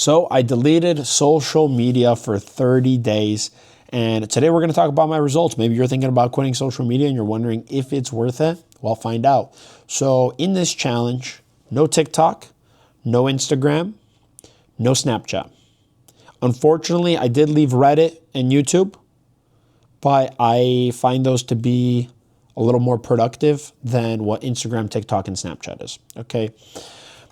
So I deleted social media for 30 days. And today we're going to talk about my results. Maybe you're thinking about quitting social media and you're wondering if it's worth it. Well, find out. So in this challenge, no TikTok, no Instagram, no Snapchat. Unfortunately, I did leave Reddit and YouTube, but I find those to be a little more productive than what Instagram, TikTok, and Snapchat is. Okay.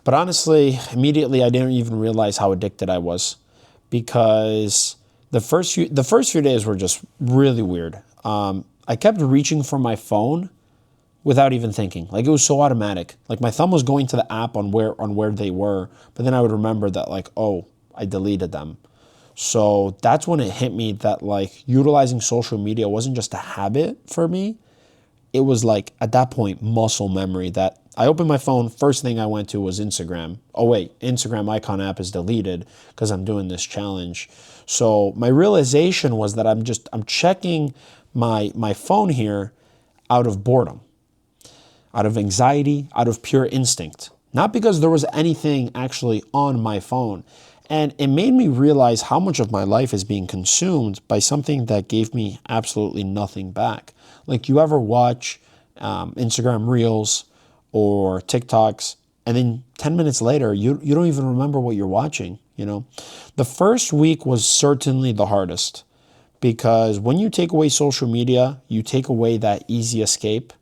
But honestly, immediately I didn't even realize how addicted I was, because the first few days were just really weird. I kept reaching for my phone without even thinking. Like, it was so automatic. Like, my thumb was going to the app on where they were, but then I would remember that, like, oh, I deleted them. So that's when it hit me that, like, utilizing social media wasn't just a habit for me. It was, like, at that point, muscle memory. That I opened my phone, first thing I went to was Instagram. Oh wait, Instagram icon app is deleted because I'm doing this challenge. So my realization was that I'm checking my phone here out of boredom, out of anxiety, out of pure instinct. Not because there was anything actually on my phone. And it made me realize how much of my life is being consumed by something that gave me absolutely nothing back. Like, you ever watch Instagram Reels or TikToks, and then 10 minutes later, you don't even remember what you're watching, you know? The first week was certainly the hardest, because when you take away social media, you take away that easy escape,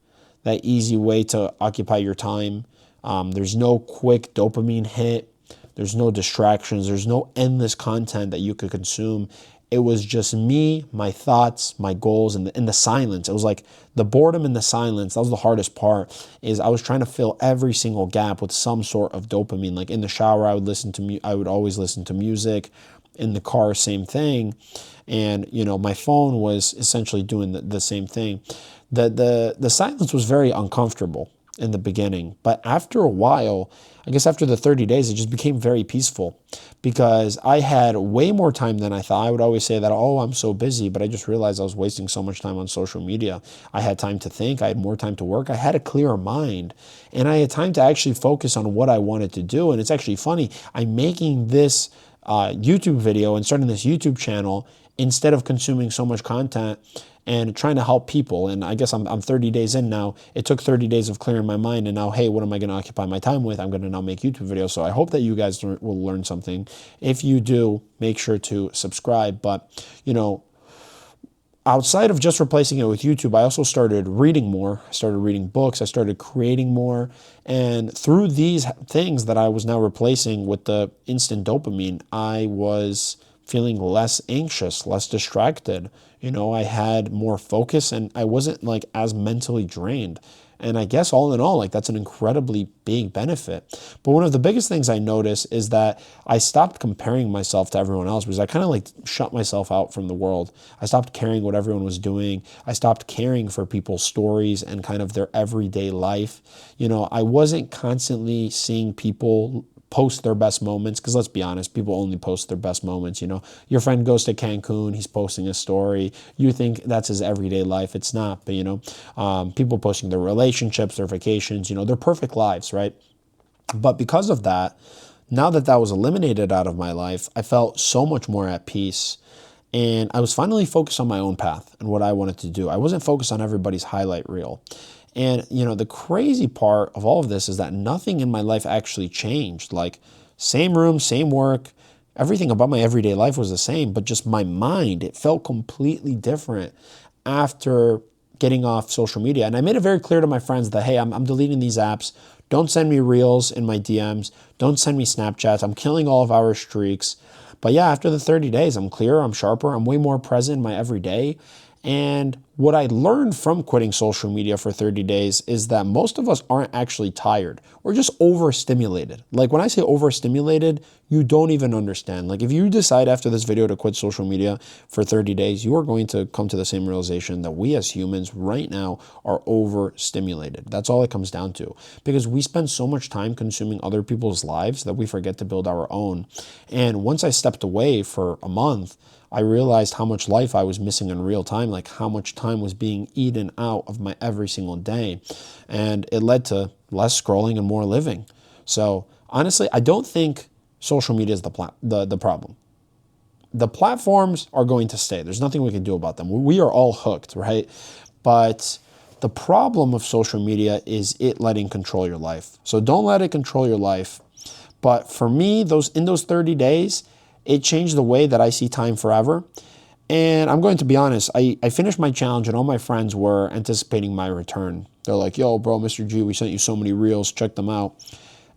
that easy way to occupy your time. There's no quick dopamine hit. There's no distractions. There's no endless content that you could consume. It was just me, my thoughts, my goals, and the silence. It was like the boredom and the silence. That was the hardest part, is I was trying to fill every single gap with some sort of dopamine. Like, in the shower, I would always listen to music. In the car, same thing. And, my phone was essentially doing the same thing. The silence was very uncomfortable in the beginning, but after a while, I guess after the 30 days, it just became very peaceful, because I had way more time than I thought. I would always say that, oh, I'm so busy, but I just realized I was wasting so much time on social media. I had time to think. I had more time to work. I had a clearer mind, and I had time to actually focus on what I wanted to do. And it's actually funny. I'm making this YouTube video and starting this YouTube channel instead of consuming so much content and trying to help people. And I guess I'm 30 days in now. It took 30 days of clearing my mind, and now, hey, what am I going to occupy my time with? I'm going to now make YouTube videos. So I hope that you guys will learn something. If you do, make sure to subscribe. But, outside of just replacing it with YouTube, I also started reading more. I started reading books. I started creating more. And through these things that I was now replacing with the instant dopamine, I was feeling less anxious, less distracted. I had more focus, and I wasn't, like, as mentally drained. And I guess all in all, like, that's an incredibly big benefit. But one of the biggest things I noticed is that I stopped comparing myself to everyone else, because I kind of, like, shut myself out from the world. I stopped caring what everyone was doing. I stopped caring for people's stories and kind of their everyday life. I wasn't constantly seeing people post their best moments, because let's be honest, people only post their best moments. Your friend goes to Cancun, he's posting a story. You think that's his everyday life. It's not. But people posting their relationships, their vacations, their perfect lives, right? But because of that, now that was eliminated out of my life, I felt so much more at peace. And I was finally focused on my own path and what I wanted to do. I wasn't focused on everybody's highlight reel. And, the crazy part of all of this is that nothing in my life actually changed. Like, same room, same work, everything about my everyday life was the same, but just my mind, it felt completely different after getting off social media. And I made it very clear to my friends that, hey, I'm deleting these apps. Don't send me reels in my DMs. Don't send me Snapchats. I'm killing all of our streaks. But yeah, after the 30 days, I'm clearer, I'm sharper, I'm way more present in my everyday. And what I learned from quitting social media for 30 days is that most of us aren't actually tired. We're just overstimulated. Like, when I say overstimulated, you don't even understand. Like, if you decide after this video to quit social media for 30 days, you are going to come to the same realization that we as humans right now are overstimulated. That's all it comes down to. Because we spend so much time consuming other people's lives that we forget to build our own. And once I stepped away for a month, I realized how much life I was missing in real time, like how much time was being eaten out of my every single day. And it led to less scrolling and more living. So honestly, I don't think social media is the problem. The platforms are going to stay. There's nothing we can do about them. We are all hooked, right? But the problem of social media is it letting control your life. So don't let it control your life. But for me, in those 30 days, it changed the way that I see time forever. And I'm going to be honest, I finished my challenge and all my friends were anticipating my return. They're like, yo, bro, Mr. G, we sent you so many reels, check them out.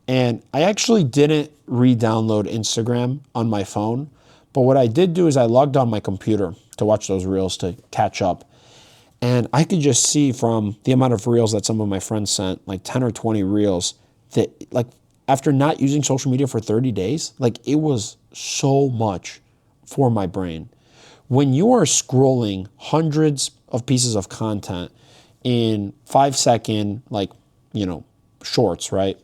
And I actually didn't re-download Instagram on my phone. But what I did do is I logged on my computer to watch those reels to catch up. And I could just see from the amount of reels that some of my friends sent, like 10 or 20 reels, that like after not using social media for 30 days, like it was so much for my brain. When you are scrolling hundreds of pieces of content in 5-second, like, shorts, right?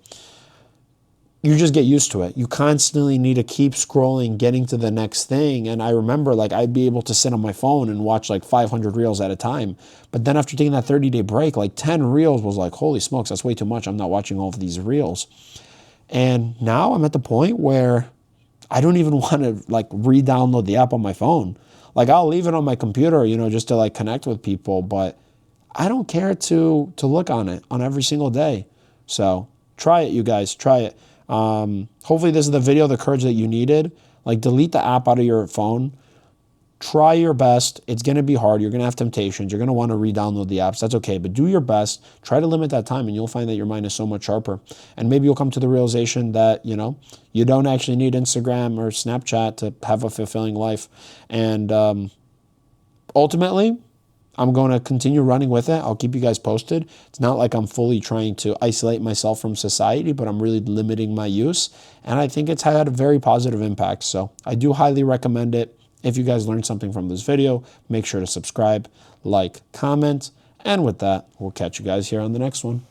You just get used to it. You constantly need to keep scrolling, getting to the next thing. And I remember like I'd be able to sit on my phone and watch like 500 reels at a time. But then after taking that 30-day break, like 10 reels was like, holy smokes, that's way too much. I'm not watching all of these reels. And now I'm at the point where I don't even want to like re-download the app on my phone. Like I'll leave it on my computer, just to like connect with people, but I don't care to look on it on every single day. So try it, you guys, try it. Hopefully this is the video, the courage that you needed. Like delete the app out of your phone. Try your best. It's going to be hard. You're going to have temptations. You're going to want to re-download the apps. That's okay. But do your best. Try to limit that time and you'll find that your mind is so much sharper. And maybe you'll come to the realization that, you don't actually need Instagram or Snapchat to have a fulfilling life. And ultimately, I'm going to continue running with it. I'll keep you guys posted. It's not like I'm fully trying to isolate myself from society, but I'm really limiting my use. And I think it's had a very positive impact. So I do highly recommend it. If you guys learned something from this video, make sure to subscribe, like, comment. And with that, we'll catch you guys here on the next one.